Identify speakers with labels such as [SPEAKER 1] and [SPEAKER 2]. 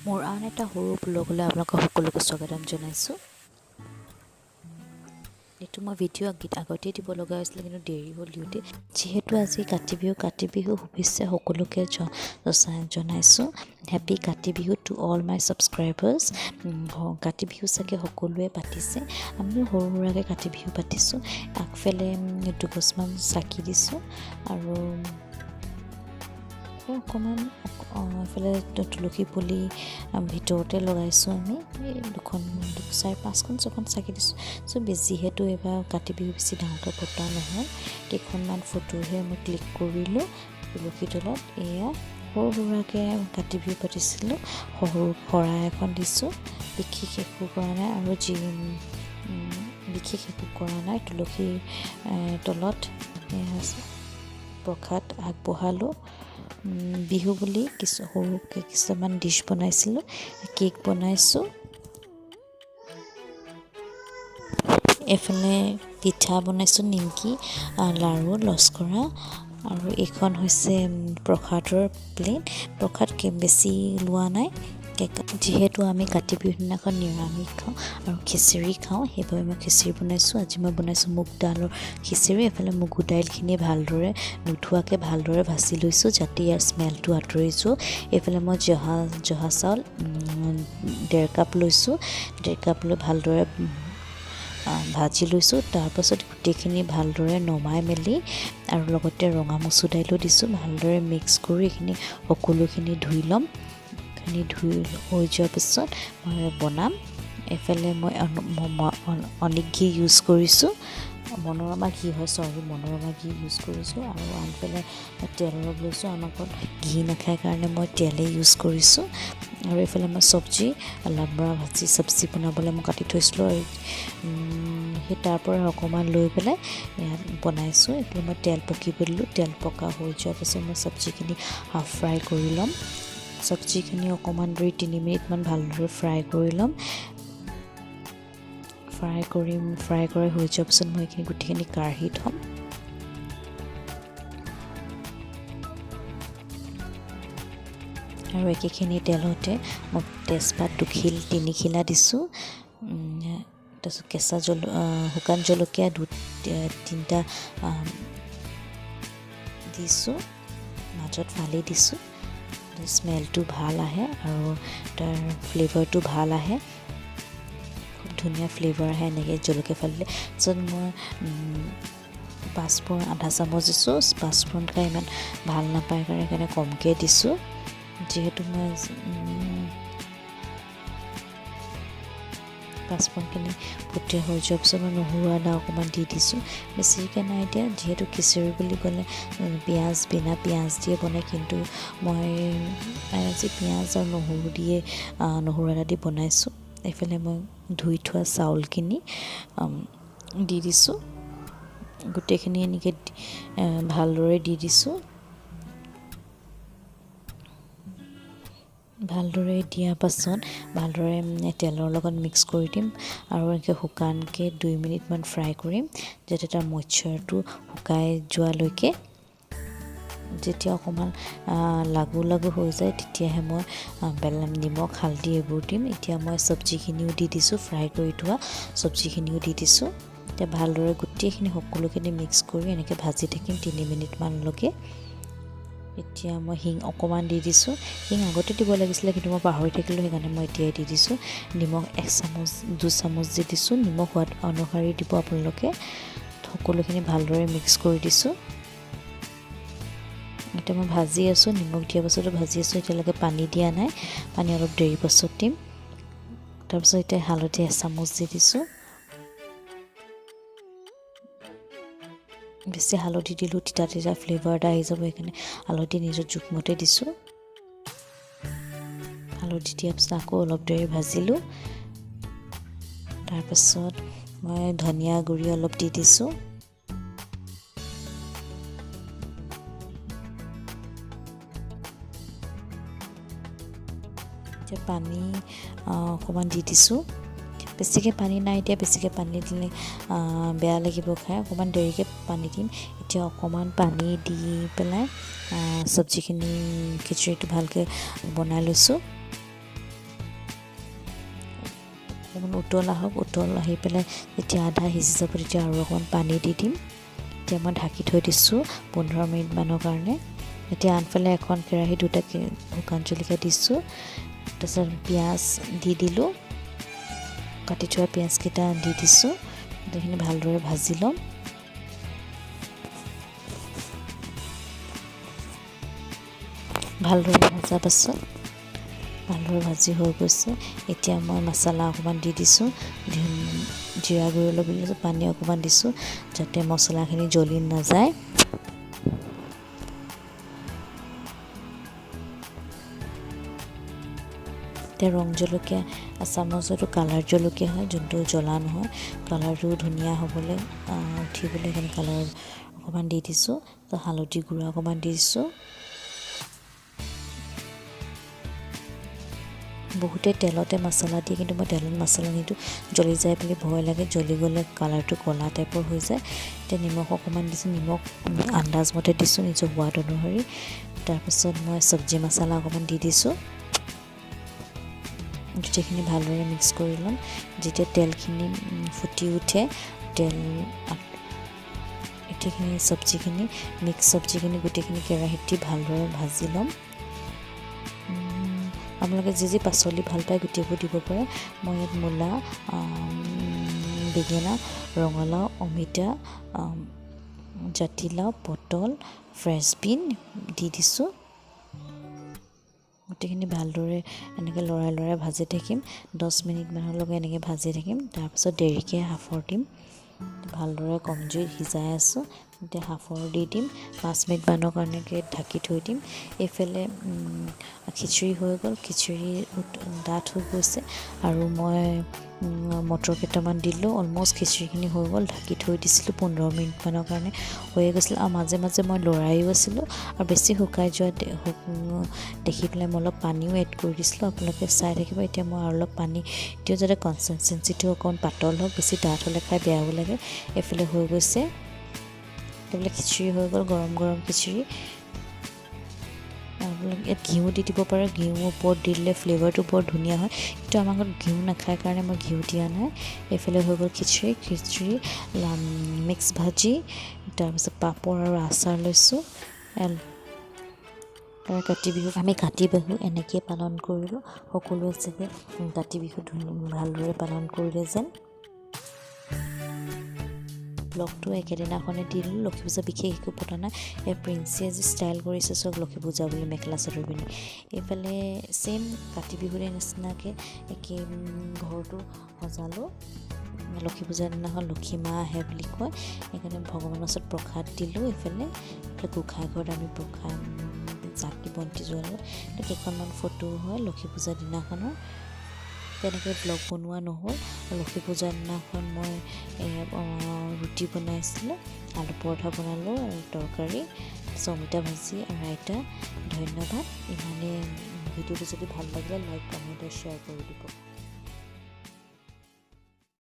[SPEAKER 1] মোৰ আন এটা সৰু ব্লগলৈ আপোনালোকক সকলোকে স্বাগতম জনাইছোঁ। এইটো মই ভিডিঅ' আগতেই দিব লগা হৈছিলে, কিন্তু দেৰি হ'ল দিওঁতে। যিহেতু আজি কাতি বিহু শুভেচ্ছা সকলোকে জনাইছোঁ। Happy Kati Bihu to all my subscribers. Kati Bihu চাগে সকলোৱে পাতিছে, আমিও সৰু সুৰাকৈ কাতি বিহু পাতিছোঁ। আগফালে দুগছমান চাকি দিছোঁ আৰু অকণমান এইফালে তুলসী পুলি ভিতৰতে লগাইছোঁ। আমি দুখন 4-5খন 6খন চাকি দিছোঁ। যিহেতু এইবাৰ কাতি বিহু বেছি ডাঙৰকৈ পতা নহয়, কেইখনমান ফটোহে মই ক্লিক কৰিলোঁ তুলসী তলত। এয়া সৰু সুৰাকৈ কাতি বিহু পাতিছিলোঁ। সৰু শৰাই এখন দিছোঁ, বিশেষ একো কৰা নাই আৰু বিশেষ একো কৰা নাই। তুলসীৰ তলত প্ৰসাদ আগবঢ়ালোঁ। বিহু বুলি সৰুকৈ কিছুমান ডিছ বনাইছিলোঁ, কেক বনাইছোঁ। এইফালে পিঠা বনাইছোঁ, নিমকি, লাড়ু, লস্কৰা। আৰু এইখন হৈছে প্ৰসাদৰ প্লেট। প্ৰসাদ বেছি লোৱা নাই, যিহেতু আমি কাতি বিহুৰ দিনাখন নিৰামিষ খাওঁ আৰু খিচিৰি খাওঁ, সেইবাবে মই খিচিৰি বনাইছোঁ। আজি মই বনাইছোঁ মুগ দালৰ খিচিৰি। এইফালে মগু দাইলখিনি ভালদৰে নোধোৱাকৈ ভালদৰে ভাজি লৈছোঁ, যাতে ইয়াৰ স্মেলটো আঁতৰিছোঁ। এইফালে মই জহা চাউল 1.5 কাপ লৈছোঁ। 1.5 কাপ লৈ ভালদৰে ভাজি লৈছোঁ। তাৰপাছত গোটেইখিনি ভালদৰে নমাই মেলি আৰু লগতে ৰঙা মচুৰ দাইলো দিছোঁ। ভালদৰে মিক্স কৰি এইখিনি সকলোখিনি ধুই ল'ম। ধুই হৈ যোৱাৰ পিছত মই বনাম। এইফালে মই অনেক ঘি ইউজ কৰিছোঁ, মনোৰমা ঘি ইউজ কৰিছোঁ। আৰু আনফালে তেল অলপ লৈছোঁ, আমাৰ ঘৰত ঘি নাখায় কাৰণে মই তেলেই ইউজ কৰিছোঁ। আৰু এইফালে মই লাবৰা ভাজি চব্জি বনাবলৈ মই কাটি থৈছিলোঁ, আৰু সেই তাৰ পৰা অকণমান লৈ পেলাই ইয়াত বনাইছোঁ। এইফালে মই তেল পকিব দিলোঁ। তেল পকা হৈ যোৱাৰ পাছত মই চব্জিখিনি হাফ ফ্ৰাই কৰি ল'ম। চব্জিখিনি অকণমান 2-3 মিনিটমান ভালদৰে ফ্ৰাই কৰি ল'ম। ফ্ৰাই কৰি হৈ যোৱাৰ পিছত মই এইখিনি গোটেইখিনি কাঢ়ি থ'ম। আৰু একেখিনি তেলতে মই তেজপাত 2-3 খিলা দিছোঁ। তাৰপিছত শুকান জলকীয়া 2-3টা দিছোঁ, মাজত ফালি দিছোঁ। স্মেলটো ভাল আহে আৰু তাৰ ফ্লেভাৰটো ভাল আহে, খুব ধুনীয়া ফ্লেভাৰ আহে এনেকৈ জলকীয়া ফালিলে। তাৰপিছত মই পাঁচফোৰণ 1/2 চামুচ দিছোঁ। পাঁচফোৰণ খাই ইমান ভাল নাপায় সেইকাৰণে কমকৈ দিছোঁ। যিহেতু মই পাঁচফোৰণখিনি ফুটীয়া হৈ যোৱাৰ পিছত মই নহৰু আদা অকণমান দি দিছোঁ, বেছিকৈ নাই দিয়া। যিহেতু খিচিৰি বুলি ক'লে বিনা পিঁয়াজ দিয়ে বনায়, কিন্তু মই আজি পিঁয়াজ আৰু নহৰু আদা দি বনাইছোঁ। এইফালে মই ধুই থোৱা চাউলখিনি দি দিছোঁ, গোটেইখিনি এনেকৈ ভালদৰে দি দিছোঁ। ভালদৰে দিয়াৰ পাছত ভালদৰে তেলৰ লগত মিক্স কৰি দিম আৰু এনেকৈ শুকানকৈ 2 মিনিটমান ফ্ৰাই কৰিম, যাতে তাৰ মইশ্চাৰটো শুকাই যোৱালৈকে। যেতিয়া অকণমান লাগু হৈ যায়, তেতিয়াহে মই নিমখ, হালধি এইবোৰ দিম। এতিয়া মই চব্জিখিনিও দি দিছোঁ, ফ্ৰাই কৰি থোৱা চব্জিখিনিও দি দিছোঁ। এতিয়া ভালদৰে গোটেইখিনি সকলোখিনি মিক্স কৰি এনেকৈ ভাজি থাকিম 3 মিনিটমানলৈকে। এতিয়া মই হিং অকণমান দি দিছোঁ। হিং আগতে দিব লাগিছিলে, কিন্তু মই পাহৰি থাকিলোঁ, সেইকাৰণে মই এতিয়াই দি দিছোঁ। নিমখ 2 চামুচ দি দিছোঁ। নিমখ সোৱাদ অনুসৰি দিব আপোনালোকে। সকলোখিনি ভালদৰে মিক্স কৰি দিছোঁ। এতিয়া মই ভাজি আছোঁ, নিমখ দিয়াৰ পাছতো ভাজি আছোঁ। এতিয়ালৈকে পানী দিয়া নাই, পানী অলপ দেৰি পাছত দিম। তাৰপিছত এতিয়া হালধি 1 চামুচ দি দিছোঁ। বেছি হালধি দিলোঁ তিতা ফ্লেভাৰ এটা আহি যাব, সেইকাৰণে হালধি নিজৰ জোখমতে দিছোঁ। হালধি দিয়াৰ পিছত আকৌ অলপ দেৰি ভাজিলোঁ। তাৰপাছত মই ধনিয়া গুড়ি অলপ দি দিছোঁ। এতিয়া পানী অকণমান দি দিছোঁ। বেছিকৈ পানী নাই দিয়া, বেছিকৈ পানী দিলে বেয়া লাগিব খাই, অকণমান দেৰিকৈ পানী দিম। এতিয়া অকণমান পানী দি পেলাই চব্জিখিনি খিচিৰিটো ভালকৈ বনাই লৈছোঁ। অকণমান উতল আহক উতল আহি পেলাই যেতিয়া আধা সিজি যাব তেতিয়া আৰু অকণমান পানী দি দিম এতিয়া মই ঢাকি থৈ দিছোঁ 15 মিনিটমানৰ কাৰণে এতিয়া আনফালে এখন কেৰাহী দুটাকে শুকান জলকীয়া দিছোঁ তাৰপিছত পিঁয়াজ দি দিলোঁ কাটি থোৱা পিঁয়াজকেইটা দি দিছোঁ এইখিনি ভালদৰে ভাজি ল'ম ভালদৰে ভজা পাছত ভালদৰে ভাজি হৈ গৈছে এতিয়া মই মছলা অকণমান দি দিছোঁ জিৰা গুড়ি অলপ দি দিছোঁ পানী অকণমান দিছোঁ যাতে মছলাখিনি জ্বলি নাযায় এতিয়া ৰং জলকীয়া চামুচটো কালাৰ জলকীয়া হয় যোনটো জ্বলা নহয় কালাৰটো ধুনীয়া হ'বলৈ উঠিবলৈ সেইকাৰণে কালাৰ অকণমান দি দিছোঁ তো হালধি গুড়া অকণমান দি দিছোঁ বহুতে তেলতে মছলা দিয়ে কিন্তু মই তেলত মছলা নিদিওঁ জ্বলি যায় বুলি ভয় লাগে জ্বলি গ'লে কালাৰটো ক'লা টাইপৰ হৈ যায় এতিয়া নিমখ অকণমান দিছোঁ নিমখ আন্দাজ মতে দিছোঁ নিজৰ সোৱাদ অনুসৰি তাৰপিছত মই চব্জি মছলা অকণমান দি দিছোঁ গোটেইখিনি ভালদৰে মিক্স কৰি ল'ম যেতিয়া তেলখিনি ফুটি উঠে তেল গোটেইখিনি চব্জিখিনি মিক্স চব্জিখিনি গোটেইখিনি কেৰাহীত দি ভালদৰে ভাজি ল'ম আপোনালোকে যি পাচলি ভাল পায় গোটেইবোৰ দিব পাৰে মই ইয়াত মূলা বেঙেনা ৰঙালাও অমিতা জাতিলাও পটল ফ্ৰেঞ্চ বিন দি দিছোঁ গোটেইখিনি ভালদৰে এনেকৈ লৰাই ভাজি থাকিম 10 মিনিটমানলৈকে এনেকৈ ভাজি থাকিম তাৰপিছত দেৰিকৈ হাফৰ দিম ভালদৰে কম জুইত সিজাই আছোঁ এতিয়া হাফৰ দি দিম 5 মিনিটমানৰ কাৰণেকৈ ঢাকি থৈ দিম এইফালে খিচৰি হৈ গ'ল খিচৰি ডাঠ হৈ গৈছে আৰু মই মটৰ কেইটামান দিলোঁ অলম'ষ্ট খিচৰিখিনি হৈ গ'ল ঢাকি থৈ দিছিলোঁ 15 মিনিটমানৰ কাৰণে হৈয়ে গৈছিল আৰু মাজে মাজে মই লৰাইও আছিলোঁ আৰু বেছি শুকাই যোৱা দেখি পেলাই মই অলপ পানীও এড কৰি দিছিলোঁ আপোনালোকে চাই থাকিব এতিয়া মই আৰু অলপ পানী দিওঁ যাতে কনচিষ্টেঞ্চিটো অকণ পাতল হওক বেছি ডাঠ হ'লে খাই বেয়াও লাগে এইফালে হৈ গৈছে এইফালে খিচৰি হৈ গ'ল গৰম গৰম খিচৰি আপোনালোকে ইয়াত ঘিউ দি দিব পাৰে ঘিউ ওপৰত দি দিলে ফ্লেভাৰটো বৰ ধুনীয়া হয় কিন্তু আমাৰ ঘৰত ঘিউ নাখায় কাৰণে মই ঘিউ দিয়া নাই এইফালে হৈ গ'ল খিচৰি মিক্স ভাজি তাৰপিছত পাপৰ আৰু আচাৰ লৈছোঁ কাতি বিহু আমি কাতি বিহু এনেকৈ পালন কৰিলোঁ সকলোৱে চাগে কাতি বিহু ভালদৰে পালন কৰিলে যেন ব্লগটো একেদিনাখনে দি দিলোঁ লক্ষী পূজা বিশেষ একো পতা নাই এই প্ৰিন্সে যি ষ্টাইল কৰিছে চব লক্ষী পূজা বুলি মেখেলা চাদৰ পিন্ধি এইফালে ছেইম কাতি বিহুৰে নিচিনাকৈ একে ঘৰটো সজালোঁ লক্ষী পূজাৰ দিনাখন লক্ষী মা আহে বুলি কয় সেইকাৰণে ভগৱানৰ ওচৰত প্ৰসাদ দিলোঁ এইফালে গোঁসাই ঘৰত আমি প্ৰসাদ চাকি বন্তি জ্বলালোঁ কেইখনমান ফটো হয় লক্ষী পূজাৰ দিনাখনৰ তেনেকৈ ব্লগ বনোৱা নহ'ল লক্ষী পূজাৰ দিনাখন মই ৰুটি বনাইছিলোঁ আলু পৰঠা বনালোঁ আৰু তৰকাৰী অমিতা ভাজি আৰু ৰাইতা ধন্যবাদ ইমানে ভিডিঅ'টো যদি ভাল লাগিলে লাইক কমেণ্ট আৰু শ্বেয়াৰ কৰি দিব